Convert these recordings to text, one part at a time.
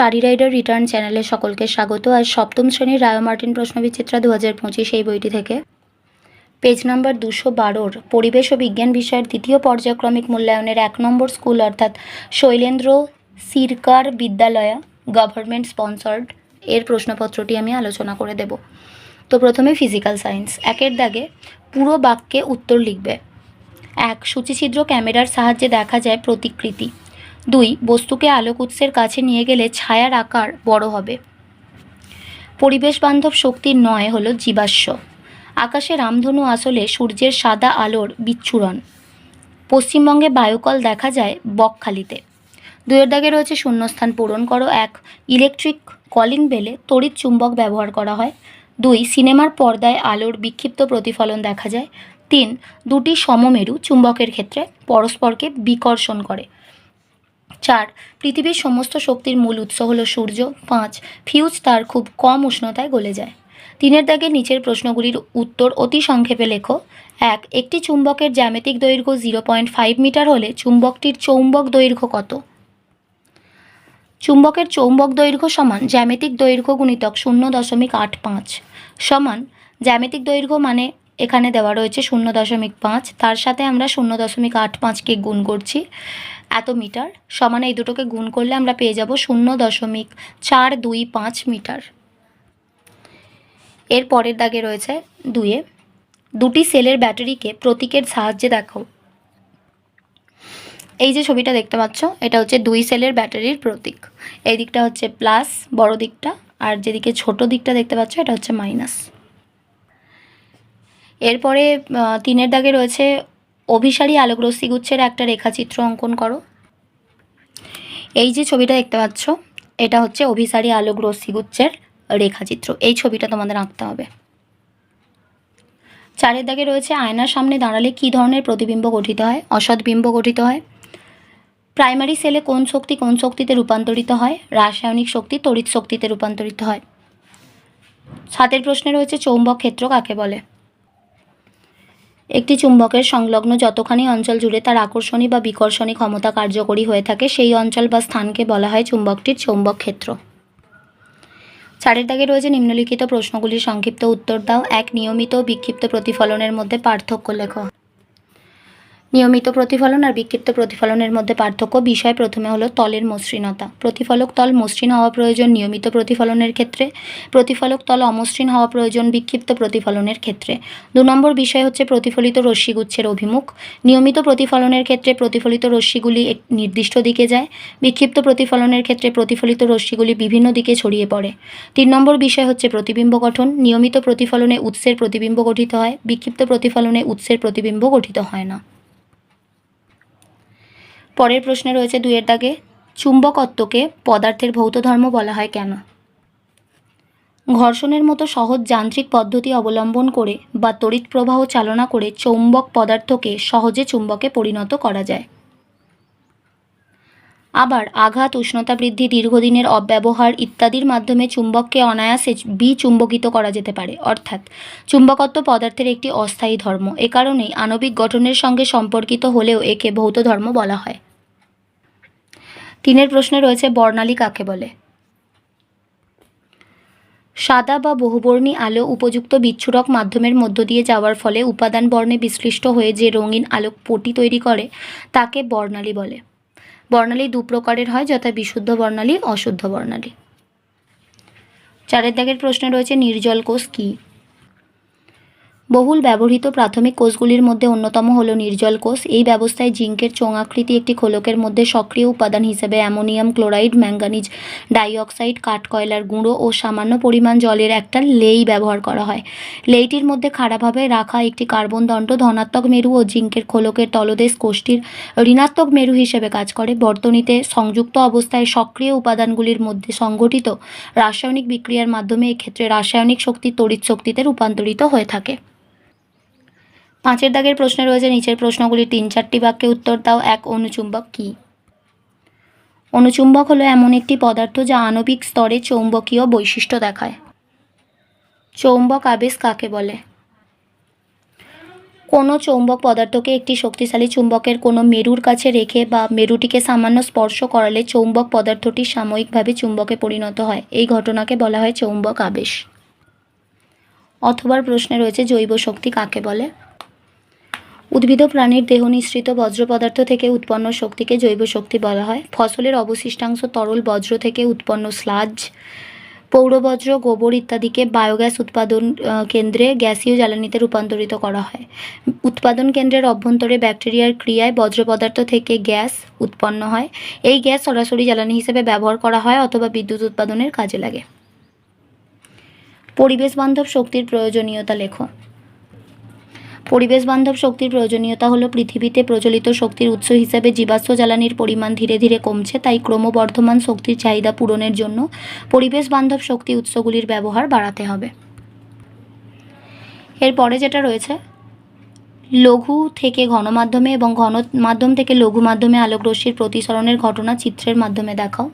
Study rider return চ্যানেলে সকলকে স্বাগত। আজ সপ্তম শ্রেণীর রায় মার্টিন প্রশ্নবিচিত্রা 2025 এই বইটি থেকে পেজ নাম্বার 212 পরিবেশ ও বিজ্ঞান বিষয়ের দ্বিতীয় পর্যায়ক্রমিক মূল্যায়নের 1 নম্বর স্কুল অর্থাৎ শৈলেন্দ্র সিরকার বিদ্যালয়া গভর্নমেন্ট স্পন্সর্ড এর প্রশ্নপত্রটি আমি আলোচনা করে দেব। তো প্রথমে ফিজিক্যাল সায়েন্স, একের দাগে পুরো বাক্যে উত্তর লিখবে। 1. সূচিছিদ্র ক্যামেরার সাহায্যে দেখা যায় প্রতিকৃতি। 2. বস্তুকে আলোক উৎসের কাছে নিয়ে গেলে ছায়ার আকার বড় হবে। পরিবেশ বান্ধব শক্তির নয় হলো জীবাশ্ম। আকাশে রামধনু আসলে সূর্যের সাদা আলোর বিচ্ছুরণ। পশ্চিমবঙ্গে বায়ুকল দেখা যায় বকখালিতে। 2 দাগে রয়েছে শূন্যস্থান পূরণ করো। 1. ইলেকট্রিক কলিং বেলে তড়িৎ চুম্বক ব্যবহার করা হয়। 2. সিনেমার পর্দায় আলোর বিক্ষিপ্ত প্রতিফলন দেখা যায়। 3. দুটি সমমেরু চুম্বকের ক্ষেত্রে পরস্পরকে বিকর্ষণ করে। 4. পৃথিবীর সমস্ত শক্তির মূল উৎস হলো সূর্য। 5. ফিউজ তার খুব কম উষ্ণতায় গলে যায়। 3 দাগে নিচের প্রশ্নগুলির উত্তর অতি সংক্ষেপে লেখো। 1. একটি চুম্বকের জ্যামিতিক দৈর্ঘ্য 0.5 মিটার হলে চুম্বকটির চৌম্বক দৈর্ঘ্য কত? চুম্বকের চৌম্বক দৈর্ঘ্য সমান জ্যামিতিক দৈর্ঘ্য গুণিতক 0.85 সমান জ্যামিতিক দৈর্ঘ্য মানে এখানে দেওয়া রয়েছে 0.5, তার সাথে আমরা 0.85কে গুণ করছি এত মিটার, সমান এই দুটোকে গুণ করলে আমরা পেয়ে যাব 0.425 মিটার। এর পরের দাগে রয়েছে 2 দুটি সেলের ব্যাটারিকে প্রতীকের সাহায্যে দেখাও। এই যে ছবিটা দেখতে পাচ্ছ এটা হচ্ছে 2 সেলের ব্যাটারির প্রতীক। এই দিকটা হচ্ছে প্লাস বড় দিকটা, আর যেদিকে ছোট দিকটা দেখতে পাচ্ছ এটা হচ্ছে মাইনাস। এরপরে 3 দাগে রয়েছে অভিসারী আলোকরশ্মি গুচ্ছের একটা রেখাচিত্র অঙ্কন করো। এই যে ছবিটা দেখতে পাচ্ছ এটা হচ্ছে অভিসারী আলোকরশ্মি গুচ্ছের রেখাচিত্র। এই ছবিটা তোমাদের আঁকতে হবে। 4 দাগে রয়েছে আয়নার সামনে দাঁড়ালে কী ধরনের প্রতিবিম্ব গঠিত হয়? অসৎ বিম্ব গঠিত হয়। প্রাইমারি সেলে কোন শক্তি কোন শক্তিতে রূপান্তরিত হয়? রাসায়নিক শক্তি তড়িৎ শক্তিতে রূপান্তরিত হয়। 7 প্রশ্নে রয়েছে চৌম্বক ক্ষেত্র কাকে বলে? একটি চুম্বকের সংলগ্ন যতখানি অঞ্চল জুড়ে তার আকর্ষণী বা বিকর্ষণী ক্ষমতা কার্যকরী হয়ে থাকে সেই অঞ্চল বা স্থানকে বলা হয় চুম্বকটির চৌম্বক ক্ষেত্র। 4 দাগে রয়েছে নিম্নলিখিত প্রশ্নগুলির সংক্ষিপ্ত উত্তর দাও। 1. নিয়মিত ও বিক্ষিপ্ত প্রতিফলনের মধ্যে পার্থক্য লেখো। নিয়মিত প্রতিফলন আর বিক্ষিপ্ত প্রতিফলনের মধ্যে পার্থক্য বিষয় প্রথমে হলো তলের মসৃণতা। প্রতিফলক তল মসৃণ হওয়া প্রয়োজন নিয়মিত প্রতিফলনের ক্ষেত্রে, প্রতিফলক তল অমসৃণ হওয়া প্রয়োজন বিক্ষিপ্ত প্রতিফলনের ক্ষেত্রে। 2 নম্বর বিষয় হচ্ছে প্রতিফলিত রশ্মিগুচ্ছের অভিমুখ। নিয়মিত প্রতিফলনের ক্ষেত্রে প্রতিফলিত রশ্মিগুলি এক নির্দিষ্ট দিকে যায়, বিক্ষিপ্ত প্রতিফলনের ক্ষেত্রে প্রতিফলিত রশ্মিগুলি বিভিন্ন দিকে ছড়িয়ে পড়ে। 3 নম্বর বিষয় হচ্ছে প্রতিবিম্ব গঠন। নিয়মিত প্রতিফলনে উৎসের প্রতিবিম্ব গঠিত হয়, বিক্ষিপ্ত প্রতিফলনে উৎসের প্রতিবিম্ব গঠিত হয় না। পরের প্রশ্নে রয়েছে 2 দাগে চুম্বকত্বকে পদার্থের ভৌত ধর্ম বলা হয় কেন? ঘর্ষণের মতো সহজ যান্ত্রিক পদ্ধতি অবলম্বন করে বা তড়িৎ প্রবাহ চালনা করে চৌম্বক পদার্থকে সহজে চুম্বকে পরিণত করা যায়। আবার আঘাত, উষ্ণতা বৃদ্ধি, দীর্ঘদিনের অব্যবহার ইত্যাদির মাধ্যমে চুম্বককে অনায়াসে বিচুম্বকিত করা যেতে পারে, অর্থাৎ চুম্বকত্ব পদার্থের একটি অস্থায়ী ধর্ম। এ কারণেই আণবিক গঠনের সঙ্গে সম্পর্কিত হলেও একে ভৌত ধর্ম বলা হয়। 3 প্রশ্নে রয়েছে বর্ণালী কাকে বলে? সাদা বা বহুবর্ণী আলো উপযুক্ত বিচ্ছুরক মাধ্যমের মধ্য দিয়ে যাওয়ার ফলে উপাদান বর্ণে বিশ্লিষ্ট হয়ে যে রঙিন আলোক পটি তৈরি করে তাকে বর্ণালী বলে। বর্ণালী 2 প্রকারের হয়, যথা বিশুদ্ধ বর্ণালী, অশুদ্ধ বর্ণালী। 4 দাগের প্রশ্নে রয়েছে নির্জল কোষ কী? বহুল ব্যবহৃত প্রাথমিক কোষগুলির মধ্যে অন্যতম হল নির্জল কোষ। এই ব্যবস্থায় জিঙ্কের চোঙাকৃতি একটি খোলকের মধ্যে সক্রিয় উপাদান হিসেবে অ্যামোনিয়াম ক্লোরাইড, ম্যাঙ্গানিজ ডাইঅক্সাইড, কাঠকয়লার গুঁড়ো ও সামান্য পরিমাণ জলের একটা লেই ব্যবহার করা হয়। লেইটির মধ্যে খাড়াভাবে রাখা একটি কার্বন দণ্ড ধনাত্মক মেরু ও জিঙ্কের খোলকের তলদেশ কোষটির ঋণাত্মক মেরু হিসেবে কাজ করে। বর্তনীতে সংযুক্ত অবস্থায় সক্রিয় উপাদানগুলির মধ্যে সংঘটিত রাসায়নিক বিক্রিয়ার মাধ্যমে এক্ষেত্রে রাসায়নিক শক্তি তড়িৎ শক্তিতে রূপান্তরিত হয়ে থাকে। 5 দাগের প্রশ্নে রয়েছে নিচের প্রশ্নগুলির 3-4টি বাক্যে উত্তর দাও। 1. অণুচুম্বক কী? অণুচুম্বক হলো এমন একটি পদার্থ যা আণবিক স্তরে চৌম্বকীয় বৈশিষ্ট্য দেখায়। চৌম্বক আবেশ কাকে বলে? কোনো চৌম্বক পদার্থকে একটি শক্তিশালী চুম্বকের কোনো মেরুর কাছে রেখে বা মেরুটিকে সামান্য স্পর্শ করালে চৌম্বক পদার্থটি সাময়িকভাবে চুম্বকে পরিণত হয়। এই ঘটনাকে বলা হয় চৌম্বক আবেশ। অথবা প্রশ্নে রয়েছে জৈব শক্তি কাকে বলে? উদ্ভিদ ও প্রাণীর দেহ নিঃসৃত বজ্র পদার্থ থেকে উৎপন্ন শক্তিকে জৈব শক্তি বলা হয়। ফসলের অবশিষ্টাংশ তরল বজ্র থেকে উৎপন্ন স্লাজ, পৌরবজ্র, গোবর ইত্যাদিকে বায়োগ্যাস উৎপাদন কেন্দ্রে গ্যাসীয় জ্বালানিতে রূপান্তরিত করা হয়। উৎপাদন কেন্দ্রের অভ্যন্তরে ব্যাকটেরিয়ার ক্রিয়ায় বজ্র পদার্থ থেকে গ্যাস উৎপন্ন হয়। এই গ্যাস সরাসরি জ্বালানি হিসেবে ব্যবহার করা হয় অথবা বিদ্যুৎ উৎপাদনের কাজে লাগে। পরিবেশ বান্ধব শক্তির প্রয়োজনীয়তা লেখো। পরিবেশ বান্ধব শক্তির প্রয়োজনীয়তা হলো পৃথিবীতে প্রচলিত শক্তির উৎস হিসেবে জীবাশ্ম জ্বালানির পরিমাণ ধীরে ধীরে কমছে, তাই ক্রমবর্ধমান শক্তির চাহিদা পূরণের জন্য পরিবেশ বান্ধব শক্তি উৎসগুলির ব্যবহার বাড়াতে হবে। এরপরে যেটা রয়েছে, লঘু থেকে ঘন মাধ্যমে এবং ঘন মাধ্যম থেকে লঘু মাধ্যমে আলোকরশ্মির প্রতিসরণের ঘটনা চিত্রের মাধ্যমে দেখাও।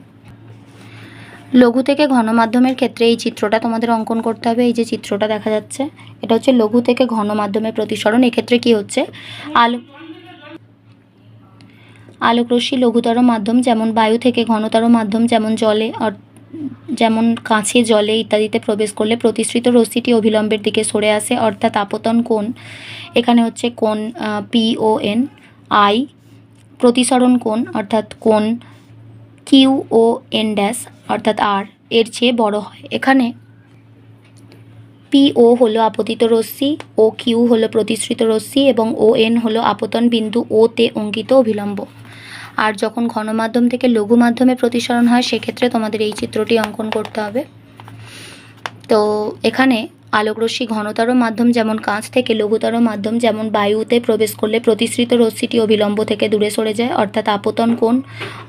লঘু থেকে ঘন মাধ্যমের ক্ষেত্রে এই চিত্রটা তোমাদের অঙ্কন করতে হবে। এই যে চিত্রটা দেখা যাচ্ছে, এটা হচ্ছে লঘু থেকে ঘন মাধ্যমের প্রতিসরণ। এক্ষেত্রে কি হচ্ছে, আলোকরশ্মি লঘুতর মাধ্যম যেমন বায়ু থেকে ঘনতর মাধ্যম যেমন জলে, যেমন কাছে জলে ইত্যাদিতে প্রবেশ করলে প্রতিসৃত রশ্মিটি অভিলম্বের দিকে সরে আসে, অর্থাৎ আপতন কোণ এখানে হচ্ছে কোণ PON। আই প্রতিসরণ কোণ অর্থাৎ কোণ QON' অর্থাৎ আর এর চেয়ে বড় হয়। এখানে PO হলো আপতিত রশ্মি, OQ হলো প্রতিসৃত রশ্মি এবং ON হলো আপতন বিন্দু O তে অঙ্কিত অভিলম্ব। আর যখন ঘন মাধ্যম থেকে লঘু মাধ্যমে প্রতিসরণ হয় সেক্ষেত্রে তোমাদের এই চিত্রটি অঙ্কন করতে হবে। তো এখানে আলোকরশ্মি ঘনতর মাধ্যম যেমন কাঁচ থেকে লঘুতর মাধ্যম যেমন বায়ুতে প্রবেশ করলে প্রতিসৃত রশ্মিটি অভিলম্ব থেকে দূরে সরে যায়, অর্থাৎ আপতন কোণ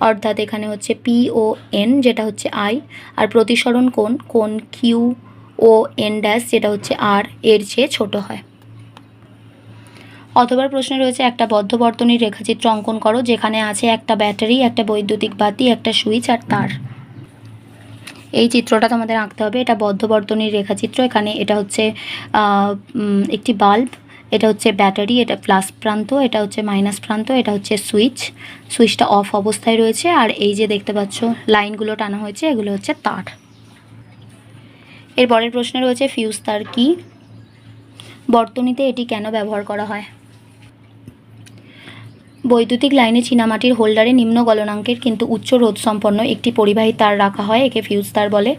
অর্থাৎ এখানে হচ্ছে PON যেটা হচ্ছে I, আর প্রতিসরণ কোণ QON' যেটা হচ্ছে R এর চেয়ে ছোট হয়। অথবা প্রশ্নে রয়েছে একটা বদ্ধ বর্তনীর রেখাচিত্র অঙ্কন করো যেখানে আছে একটা ব্যাটারি, একটা বৈদ্যুতিক বাতি, একটা সুইচ আর তার। এই চিত্রটা তোমাদের আঁকতে হবে। এটা বদ্ধ বর্তনীর রেখাচিত্র। এখানে এটা হচ্ছে একটি বাল্ব, এটা হচ্ছে ব্যাটারি, এটা প্লাস প্রান্ত, এটা হচ্ছে মাইনাস প্রান্ত, এটা হচ্ছে সুইচটা অফ অবস্থায় রয়েছে, আর এই যে দেখতে পাচ্ছ লাইনগুলো টানা হয়েছে এগুলো হচ্ছে তার। এরপরের প্রশ্নে রয়েছে ফিউজ তার কি? বর্তনীতে এটি কেন ব্যবহার করা হয়? বৈদ্যুতিক লাইনে চীনামাটির হোল্ডারে নিম্ন গলনাঙ্কের কিন্তু উচ্চ রোধ সম্পন্ন একটি পরিবাহী তার রাখা হয়, একে ফিউজ তার বলে।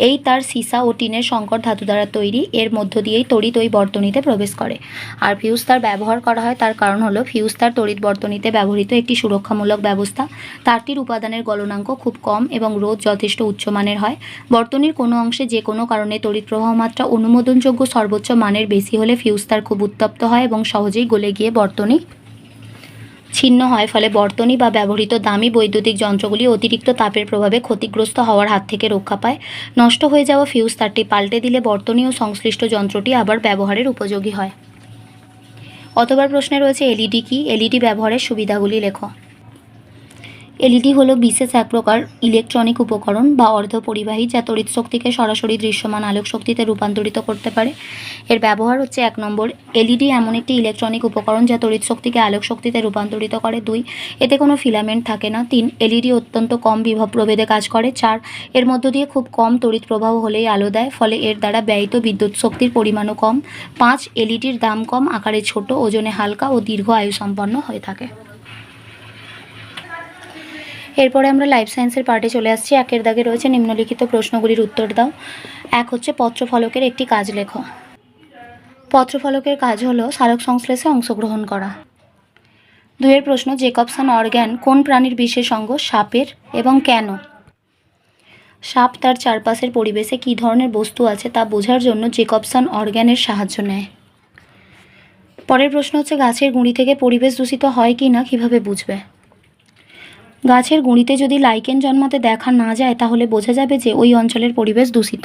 এই তার সীসা ও টিনের সংকর ধাতু দ্বারা তৈরি, এর মধ্য দিয়েই তড়িৎ ওই বর্তনীতে প্রবেশ করে। আর ফিউজ তার ব্যবহার করা হয় তার কারণ হলো ফিউজ তার তড়িৎ বর্তনীতে ব্যবহৃত একটি সুরক্ষামূলক ব্যবস্থা। তারটির উপাদানের গলনাঙ্ক খুব কম এবং রোধ যথেষ্ট উচ্চমানের হয়। বর্তনীর কোনো অংশে যে কোনো কারণে তড়িৎ প্রবাহ মাত্রা অনুমোদনযোগ্য সর্বোচ্চ মানের বেশি হলে ফিউজ তার খুব উত্তপ্ত হয় এবং সহজেই গলে গিয়ে বর্তনী ছিন্ন হয়, ফলে বর্তনী বা ব্যবহৃত দামি বৈদ্যুতিক যন্ত্রগুলি অতিরিক্ত তাপের প্রভাবে ক্ষতিগ্রস্ত হওয়ার হাত থেকে রক্ষা পায়। নষ্ট হয়ে যাওয়া ফিউজ তারটি পাল্টে দিলে বর্তনী ও সংশ্লিষ্ট যন্ত্রটি আবার ব্যবহারের উপযোগী হয়। অথবা প্রশ্নে রয়েছে এলইডি কি? এলইডি ব্যবহারের সুবিধাগুলি লেখো। এলইডি হলো বিশেষ এক প্রকার ইলেকট্রনিক উপকরণ বা অর্ধপরিবাহী যা তড়িৎ শক্তিকে সরাসরি দৃশ্যমান আলোক শক্তিতে রূপান্তরিত করতে পারে। এর ব্যবহার হচ্ছে 1 নম্বর, এলইডি এমন একটি ইলেকট্রনিক উপকরণ যা তড়িৎ শক্তিকে আলোক শক্তিতে রূপান্তরিত করে। 2, এতে কোনো ফিলামেন্ট থাকে না। 3, এলইডি অত্যন্ত কম বিভব প্রভেদে কাজ করে। 4, এর মধ্য দিয়ে খুব কম তড়িৎ প্রবাহ হলেই আলো দেয়, ফলে এর দ্বারা ব্যয়িত বিদ্যুৎ শক্তির পরিমাণও কম। 5, এলইডির দাম কম, আকারে ছোট, ওজনে হালকা ও দীর্ঘ আয়ু সম্পন্ন হয়ে থাকে। এরপরে আমরা লাইফ সায়েন্সের পার্টে চলে আসছি। 1 দাগে রয়েছে নিম্নলিখিত প্রশ্নগুলির উত্তর দাও। 1 হচ্ছে পত্রফলকের একটি কাজ লেখো। পত্রফলকের কাজ হলো সালোক সংশ্লেষে অংশগ্রহণ করা। 2 প্রশ্ন, জেকবসন অর্গ্যান কোন প্রাণীর বিশেষ অঙ্গ? সাপের, এবং কেন? সাপ তার চারপাশের পরিবেশে কী ধরনের বস্তু আছে তা বোঝার জন্য জেকবসন অর্গ্যানের সাহায্য নেয়। পরের প্রশ্ন হচ্ছে গাছের গুঁড়ি থেকে পরিবেশ দূষিত হয় কি না কীভাবে বুঝবে? গাছের গুঁড়িতে যদি লাইকেন জন্মাতে দেখা না যায় তাহলে বোঝা যাবে যে ওই অঞ্চলের পরিবেশ দূষিত।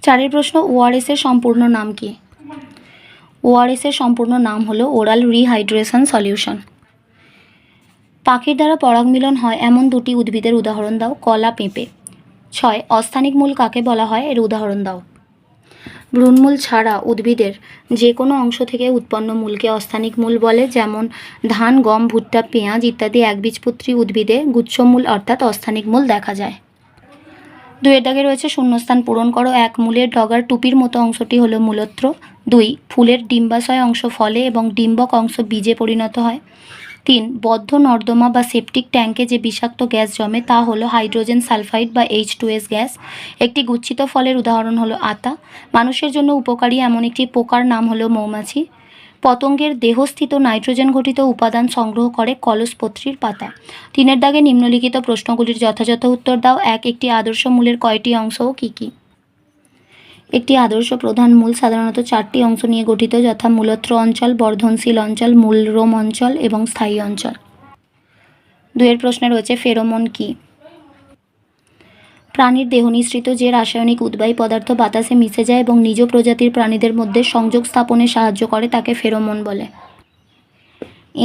4 প্রশ্ন, ওআরএস এর সম্পূর্ণ নাম কি? ওআরএস এর সম্পূর্ণ নাম হলো ওরাল রিহাইড্রেশন সলিউশন। পাখির দ্বারা পরাগ মিলন হয় এমন 2টি উদ্ভিদের উদাহরণ দাও। কলা, পেঁপে। 6, অস্থানিক মূল কাকে বলা হয়? এর উদাহরণ দাও। ভ্রূণমূল ছাড়া উদ্ভিদের যে কোনো অংশ থেকে উৎপন্ন মূলকে অস্থানিক মূল বলে, যেমন ধান, গম, ভুট্টা, পেঁয়াজ ইত্যাদি একবীজপত্রী উদ্ভিদে গুচ্ছমূল অর্থাৎ অস্থানিক মূল দেখা যায়। 2 দাগে রয়েছে শূন্যস্থান পূরণ করো। 1 মূলের ডগার টুপির মতো অংশটি হলো মূলত্র। 2 ফুলের ডিম্বাশয় অংশ ফলে এবং ডিম্বক অংশ বীজে পরিণত হয়। 3 বদ্ধ নর্দমা বা সেপটিক ট্যাঙ্কে যে বিষাক্ত গ্যাস জমে তা হলো হাইড্রোজেন সালফাইড বা H2S গ্যাস। একটি গুচ্ছিত ফলের উদাহরণ হলো আতা। মানুষের জন্য উপকারী এমন একটি পোকার নাম হলো মৌমাছি। পতঙ্গের দেহস্থিত নাইট্রোজেন ঘটিত উপাদান সংগ্রহ করে কলসপত্রীর পাতা। 3 দাগে নিম্নলিখিত প্রশ্নগুলির যথাযথ উত্তর দাও। 1 একটি আদর্শ মূলের কয়টি অংশ ও কী কী? একটি আদর্শ প্রধান মূল সাধারণত 4টি অংশ নিয়ে গঠিত, যথা মূলত্র অঞ্চল, বর্ধনশীল অঞ্চল, মূলরোম অঞ্চল এবং স্থায়ী অঞ্চল। 2 প্রশ্নে রয়েছে ফেরোমন কি? প্রাণীর দেহ নিঃসৃত যে রাসায়নিক উদ্বায়ী পদার্থ বাতাসে মিশে যায় এবং নিজ প্রজাতির প্রাণীদের মধ্যে সংযোগ স্থাপনে সাহায্য করে তাকে ফেরোমন বলে।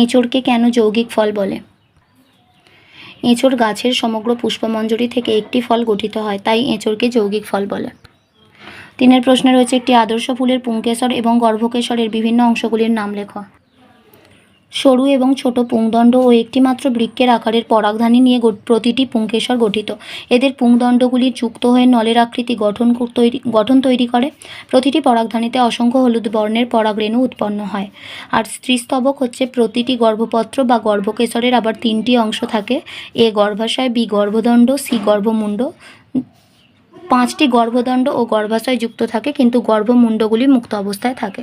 এঁচোড়কে কেন যৌগিক ফল বলে? এঁচোড় গাছের সমগ্র পুষ্পমঞ্জরি থেকে একটি ফল গঠিত হয়, তাই এঁচোড়কে যৌগিক ফল বলে। 3 প্রশ্নে রয়েছে একটি আদর্শ ফুলের পুংকেশর এবং গর্ভকেশরের বিভিন্ন অংশগুলির নাম লেখো। সরু এবং ছোট পুংদণ্ড ও একটি মাত্র বৃক্কের আকারের পরাগধানী নিয়ে প্রতিটি পুংকেশর গঠিত। এদের পুংদণ্ডগুলি যুক্ত হয়ে নলের আকৃতি গঠন তৈরি করে। প্রতিটি পরাগধানীতে অসংখ্য হলুদ বর্ণের পরাগরেণু উৎপন্ন হয়। আর স্ত্রীস্তবক হচ্ছে প্রতিটি গর্ভপত্র বা গর্ভকেশরের আবার 3টি অংশ থাকে। এ গর্ভাশয়, বি গর্ভদণ্ড, সি গর্ভমুণ্ড। 5টি গর্ভদণ্ড ও গর্ভাশয় যুক্ত থাকে, কিন্তু গর্ভমুণ্ডগুলি মুক্ত অবস্থায় থাকে।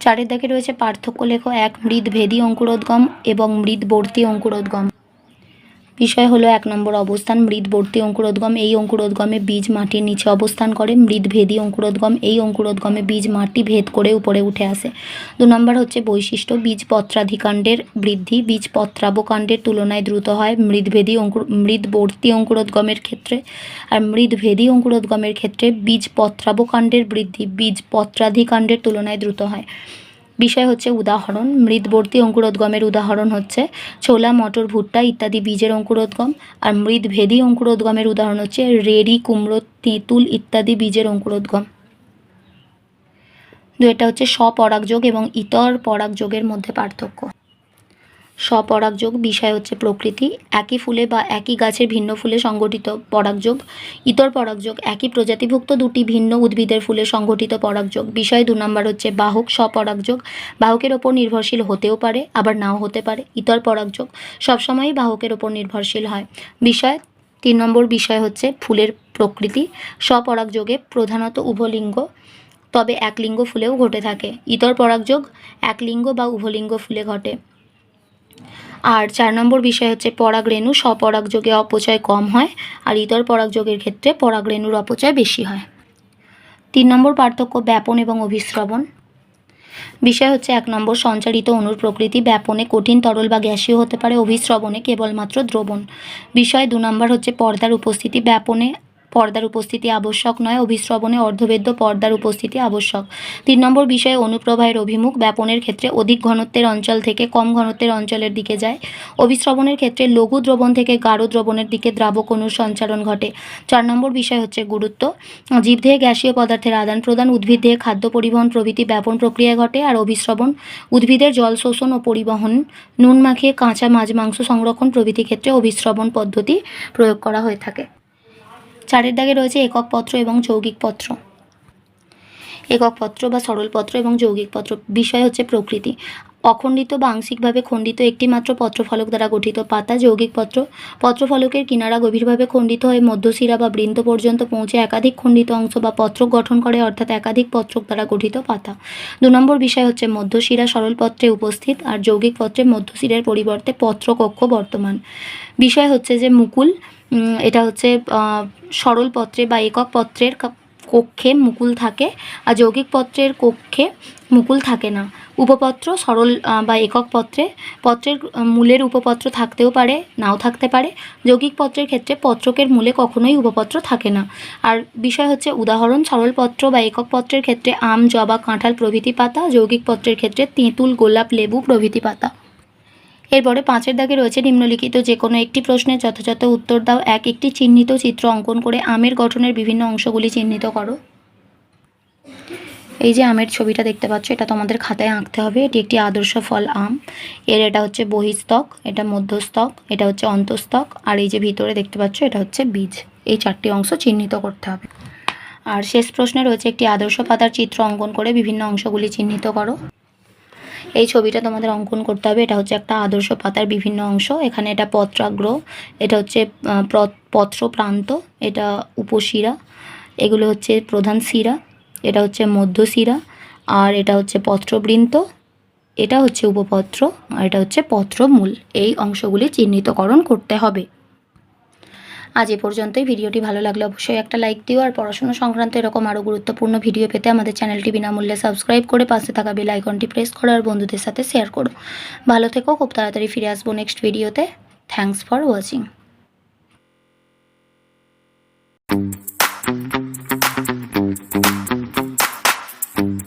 4 দাগে রয়েছে পার্থক্য লেখো। 1 মৃদভেদী অঙ্কুরোদ্গম এবং মৃদবর্তী অঙ্কুরোদ্গম। বিষয় হলো 1 নম্বর অবস্থান। মৃদবর্তী অঙ্কুরোদ্গম, এই অঙ্কুরোদ্গমে বীজ মাটির নিচে অবস্থান করে। মৃদভেদী অঙ্কুরোদ্গম, এই অঙ্কুরোদ্গমে বীজ মাটি ভেদ করে উপরে উঠে আসে। 2 নম্বর হচ্ছে বৈশিষ্ট্য। বীজপত্রাধিকাণ্ডের বৃদ্ধি বীজপত্রাবকাণ্ডের তুলনায় দ্রুত হয় মৃদবর্তী অঙ্কুরোদ্গমের ক্ষেত্রে, আর মৃদভেদী অঙ্কুরোদ্গমের ক্ষেত্রে বীজপত্রাবকাণ্ডের বৃদ্ধি বীজপত্রাধিকাণ্ডের তুলনায় দ্রুত হয়। বিষয় হচ্ছে উদাহরণ। মৃদবর্তী অঙ্কুরোদ্গমের উদাহরণ হচ্ছে ছোলা, মটর, ভুট্টা ইত্যাদি বীজের অঙ্কুরোদ্গম। আর মৃদভেদী অঙ্কুরোদ্গমের উদাহরণ হচ্ছে রেড়ি, কুমড়ো, তেঁতুল ইত্যাদি বীজের অঙ্কুরোদ্গম। 2 হচ্ছে স্বপরাগযোগ এবং ইতর পরাগযোগের মধ্যে পার্থক্য। স্বপরাগযোগ বিষয় হচ্ছে প্রকৃতি, একই ফুলে বা একই গাছের ভিন্ন ফুলে সংগঠিত পরাগযোগ। ইতর পরাগযোগ একই প্রজাতিভুক্ত দুটি ভিন্ন উদ্ভিদের ফুলে সংগঠিত পরাগযোগ। বিষয় 2 নম্বর হচ্ছে বাহক। স্বপরাগযোগ বাহকের ওপর নির্ভরশীল হতেও পারে, আবার নাও হতে পারে। ইতর পরাগযোগ সবসময়ই বাহকের ওপর নির্ভরশীল হয়। বিষয় 3 নম্বর বিষয় হচ্ছে ফুলের প্রকৃতি। স্বপরাগযোগে প্রধানত উভলিঙ্গ, তবে একলিঙ্গ ফুলেও ঘটে থাকে। ইতর পরাগযোগ একলিঙ্গ বা উভলিঙ্গ ফুলে ঘটে। আর 4 নম্বর বিষয় হচ্ছে পরাগরেণু। স্বপরাগযোগে অপচয় কম হয়, আর ইতর পরাগযোগের ক্ষেত্রে পরাগরেণুর অপচয় বেশি হয়। 3 নম্বর পার্থক্য ব্যাপন এবং অভিস্রবণ। বিষয় হচ্ছে 1 নম্বর সঞ্চারিত অণুর প্রকৃতি। ব্যাপনে কঠিন, তরল বা গ্যাসীয় হতে পারে, অভিস্রবণে কেবলমাত্র দ্রবণ। বিষয় 2 নম্বর হচ্ছে পর্দার উপস্থিতি। ব্যাপনে পর্দার উপস্থিতি আবশ্যক নয়, অভিস্রবণে অর্ধবেদ্য পর্দার উপস্থিতি আবশ্যক। 3 নম্বর বিষয়ে অনুপ্রবাহের অভিমুখ। ব্যাপনের ক্ষেত্রে অধিক ঘনত্বের অঞ্চল থেকে কম ঘনত্বের অঞ্চলের দিকে যায়। অভিস্রবণের ক্ষেত্রে লঘু দ্রবণ থেকে গাঢ় দ্রবণের দিকে দ্রাবক অণুর সঞ্চালন ঘটে। 4 নম্বর বিষয় হচ্ছে গুরুত্ব। জীবদেহে গ্যাসীয় পদার্থের আদান প্রদান, উদ্ভিদদেহে খাদ্য পরিবহন প্রভৃতি ব্যাপন প্রক্রিয়ায় ঘটে। আর অভিস্রবণ উদ্ভিদের জল শোষণ ও পরিবহন, নুন মাখিয়ে কাঁচা মাছ মাংস সংরক্ষণ প্রভৃতি ক্ষেত্রে অভিস্রবণ পদ্ধতি প্রয়োগ করা হয়ে থাকে। 4 দাগে রয়েছে একক পত্র এবং যৌগিক পত্র। একক পত্র বা সরল পত্র এবং যৌগিক পত্র। বিষয় হচ্ছে প্রকৃতি। অখণ্ডিত বা আংশিকভাবে খণ্ডিত একটি মাত্র পত্রফলক দ্বারা গঠিত পাতা। যৌগিক পত্র পত্রফলকের কিনারা গভীরভাবে খণ্ডিত হয়ে মধ্যশিরা বা বৃন্ত পর্যন্ত পৌঁছে একাধিক খণ্ডিত অংশ বা পত্রক গঠন করে, অর্থাৎ একাধিক পত্রক দ্বারা গঠিত পাতা। 2 নম্বর বিষয় হচ্ছে মধ্যশিরা সরল পত্রে উপস্থিত, আর যৌগিক পত্রে মধ্যশিরার পরিবর্তে পত্রকক্ষ বর্তমান। বিষয় হচ্ছে যে মুকুল, এটা হচ্ছে সরল পত্রে বা একক পত্রের কক্ষে মুকুল থাকে, আর যৌগিক পত্রের কক্ষে মুকুল থাকে না। উপপত্র সরল বা একক পত্রের মূলের উপপত্র থাকতেও পারে, নাও থাকতে পারে। যৌগিক পত্রের ক্ষেত্রে পত্রকের মূলে কখনোই উপপত্র থাকে না। আর বিষয় হচ্ছে উদাহরণ। সরল পত্র বা একক পত্রের ক্ষেত্রে আম, জবা, কাঁঠাল প্রভৃতি পাতা। যৌগিক পত্রের ক্ষেত্রে তেঁতুল, গোলাপ, লেবু প্রভৃতি পাতা। এরপরে 5 দাগে রয়েছে নিম্নলিখিত যে কোনো একটি প্রশ্নের যথাযথ উত্তর দাও। 1 একটি চিহ্নিত চিত্র অঙ্কন করে আমের গঠনের বিভিন্ন অংশগুলি চিহ্নিত করো। এই যে আমের ছবিটা দেখতে পাচ্ছ, এটা তোমাদের খাতায় আঁকতে হবে। এটি একটি আদর্শ ফল আম। এর এটা হচ্ছে বহিঃস্তক, এটা মধ্যস্তক, এটা হচ্ছে অন্তঃস্তক, আর এই যে ভিতরে দেখতে পাচ্ছ এটা হচ্ছে বীজ। এই 4টি অংশ চিহ্নিত করতে হবে। আর শেষ প্রশ্নে রয়েছে একটি আদর্শ পাতার চিত্র অঙ্কন করে বিভিন্ন অংশগুলি চিহ্নিত করো। এই ছবিটা তোমাদের অঙ্কন করতে হবে। এটা হচ্ছে একটা আদর্শ পাতার বিভিন্ন অংশ। এখানে এটা পত্রাগ্র, এটা হচ্ছে পত্র প্রান্ত, এটা উপশিরা, এগুলো হচ্ছে প্রধান শিরা, এটা হচ্ছে মধ্যশিরা, আর এটা হচ্ছে পত্রবৃন্ত, এটা হচ্ছে উপপত্র, আর এটা হচ্ছে পত্রমূল। এই অংশগুলি চিহ্নিতকরণ করতে হবে। আজ এ পর্যন্তই। ভিডিওটি ভালো লাগলে অবশ্যই একটা লাইক দিও। আর পড়াশোনা সংক্রান্ত এরকম আরও গুরুত্বপূর্ণ ভিডিও পেতে আমাদের চ্যানেলটি বিনামূল্যে সাবস্ক্রাইব করে পাশে থাকা বেল আইকনটি প্রেস করো আর বন্ধুদের সাথে শেয়ার করো। ভালো থেকো, খুব তাড়াতাড়ি ফিরে আসবো নেক্সট ভিডিওতে। Thanks for watching.